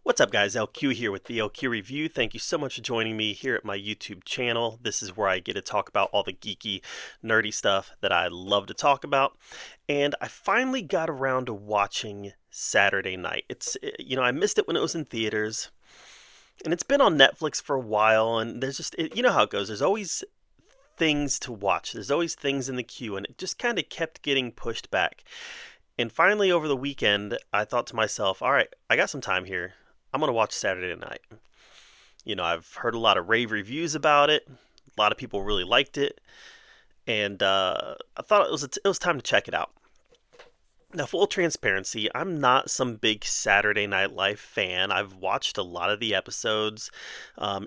What's up, guys? LQ here with the LQ Review. Thank you so much for joining me here at my YouTube channel. This is where I get to talk about all the geeky, nerdy stuff that I love to talk about. And I finally got around to watching Saturday Night. I missed it when it was in theaters, and it's been on Netflix for a while, and there's just, you know how it goes. There's always things to watch. There's always things in the queue, and it just kind of kept getting pushed back. And finally, over the weekend, I thought to myself, all right, I got some time here. I'm going to watch Saturday Night. I've heard a lot of rave reviews about it. A lot of people really liked it. And I thought it was time to check it out. Now, full transparency, I'm not some big Saturday Night Live fan. I've watched a lot of the episodes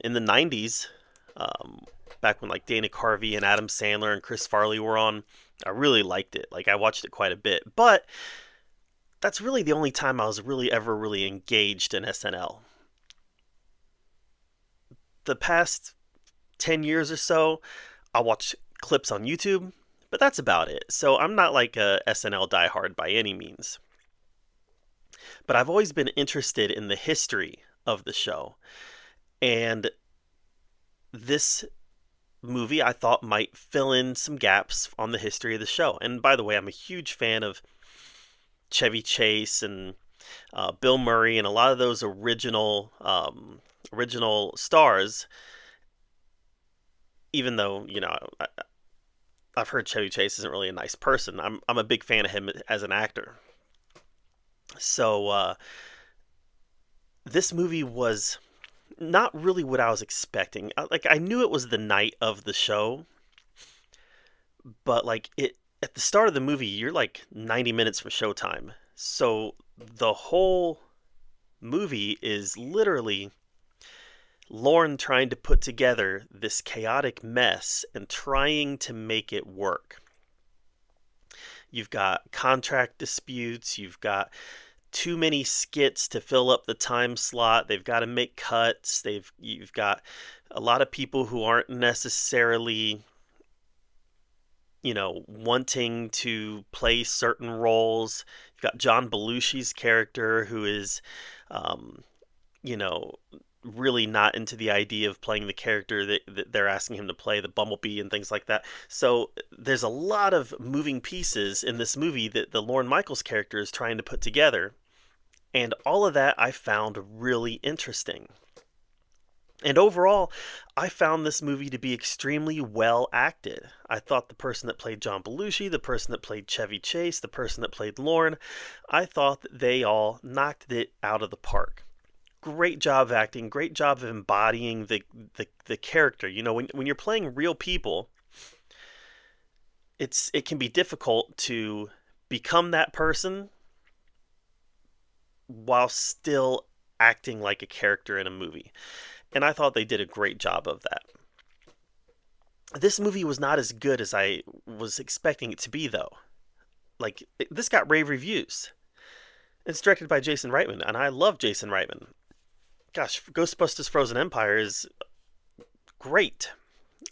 in the 90s, back when like Dana Carvey and Adam Sandler and Chris Farley were on. I really liked it. I watched it quite a bit. But that's really the only time I was really engaged in SNL. The past 10 years or so, I watch clips on YouTube, but that's about it. So I'm not like a SNL diehard by any means. But I've always been interested in the history of the show. And this movie I thought might fill in some gaps on the history of the show. And by the way, I'm a huge fan of Chevy Chase and Bill Murray and a lot of those original stars. Even though I've heard Chevy Chase isn't really a nice person, I'm a big fan of him as an actor. So this movie was not really what I was expecting. I knew it was the night of the show, but at the start of the movie, you're like 90 minutes from showtime. So the whole movie is literally Lorne trying to put together this chaotic mess and trying to make it work. You've got contract disputes, you've got too many skits to fill up the time slot. They've got to make cuts. You've got a lot of people who aren't necessarily wanting to play certain roles. You've got John Belushi's character who is, really not into the idea of playing the character that they're asking him to play, the Bumblebee and things like that. So there's a lot of moving pieces in this movie that the Lorne Michaels character is trying to put together. And all of that I found really interesting. And overall, I found this movie to be extremely well acted. I thought the person that played John Belushi, the person that played Chevy Chase, the person that played Lorne, I thought that they all knocked it out of the park. Great job of acting, great job of embodying the character. When you're playing real people, it can be difficult to become that person while still acting like a character in a movie. And I thought they did a great job of that. This movie was not as good as I was expecting it to be, though. This got rave reviews. It's directed by Jason Reitman, and I love Jason Reitman. Gosh, Ghostbusters Frozen Empire is great.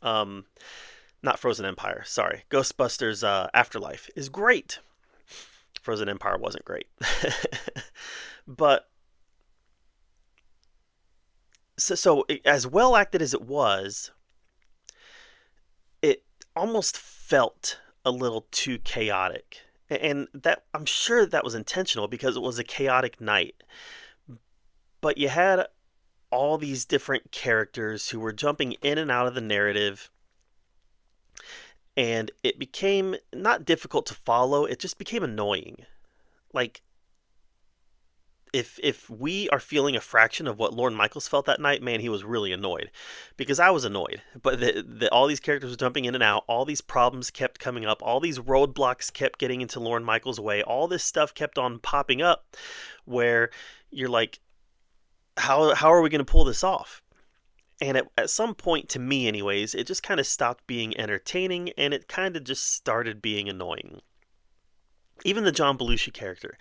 Not Frozen Empire, sorry. Ghostbusters Afterlife is great. Frozen Empire wasn't great. But So as well acted as it was, it almost felt a little too chaotic. And that I'm sure that was intentional because it was a chaotic night. But you had all these different characters who were jumping in and out of the narrative. And it became not difficult to follow, it just became annoying. If we are feeling a fraction of what Lorne Michaels felt that night, man, he was really annoyed. Because I was annoyed. But all these characters were jumping in and out. All these problems kept coming up. All these roadblocks kept getting into Lorne Michaels' way. All this stuff kept on popping up where you're like, how are we going to pull this off? And at some point, to me anyways, it just kind of stopped being entertaining and it kind of just started being annoying. Even the John Belushi character.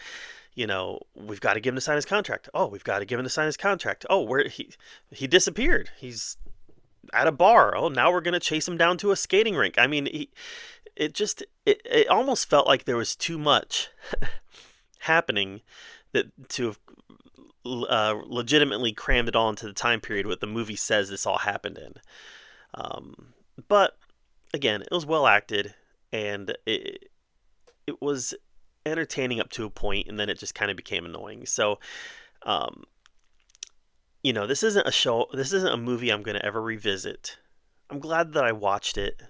We've got to give him to sign his contract. Oh, we've got to give him to sign his contract. Oh, where he disappeared. He's at a bar. Oh, now we're going to chase him down to a skating rink. I mean, it almost felt like there was too much happening that to legitimately crammed it all into the time period what the movie says this all happened in. Um, but again, it was well acted, and it was entertaining up to a point, and then it just kind of became annoying. So, um, this isn't a show. This isn't a movie I'm going to ever revisit. I'm glad that I watched it,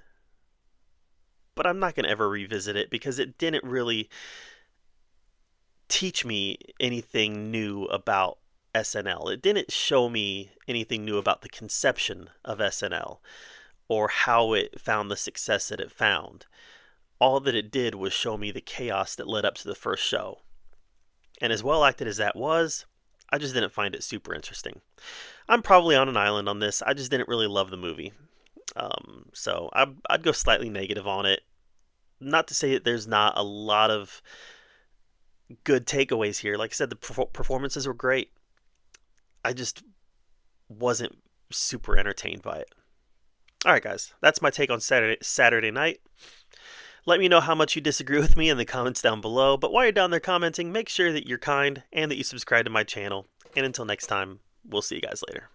but I'm not going to ever revisit it because it didn't really teach me anything new about SNL. It didn't show me anything new about the conception of SNL or how it found the success that it found. All that it did was show me the chaos that led up to the first show. And as well acted as that was, I just didn't find it super interesting. I'm probably on an island on this. I just didn't really love the movie. So I'd go slightly negative on it. Not to say that there's not a lot of good takeaways here. Like I said, the performances were great. I just wasn't super entertained by it. All right, guys, that's my take on Saturday Night. Let me know how much you disagree with me in the comments down below. But while you're down there commenting, make sure that you're kind and that you subscribe to my channel. And until next time, we'll see you guys later.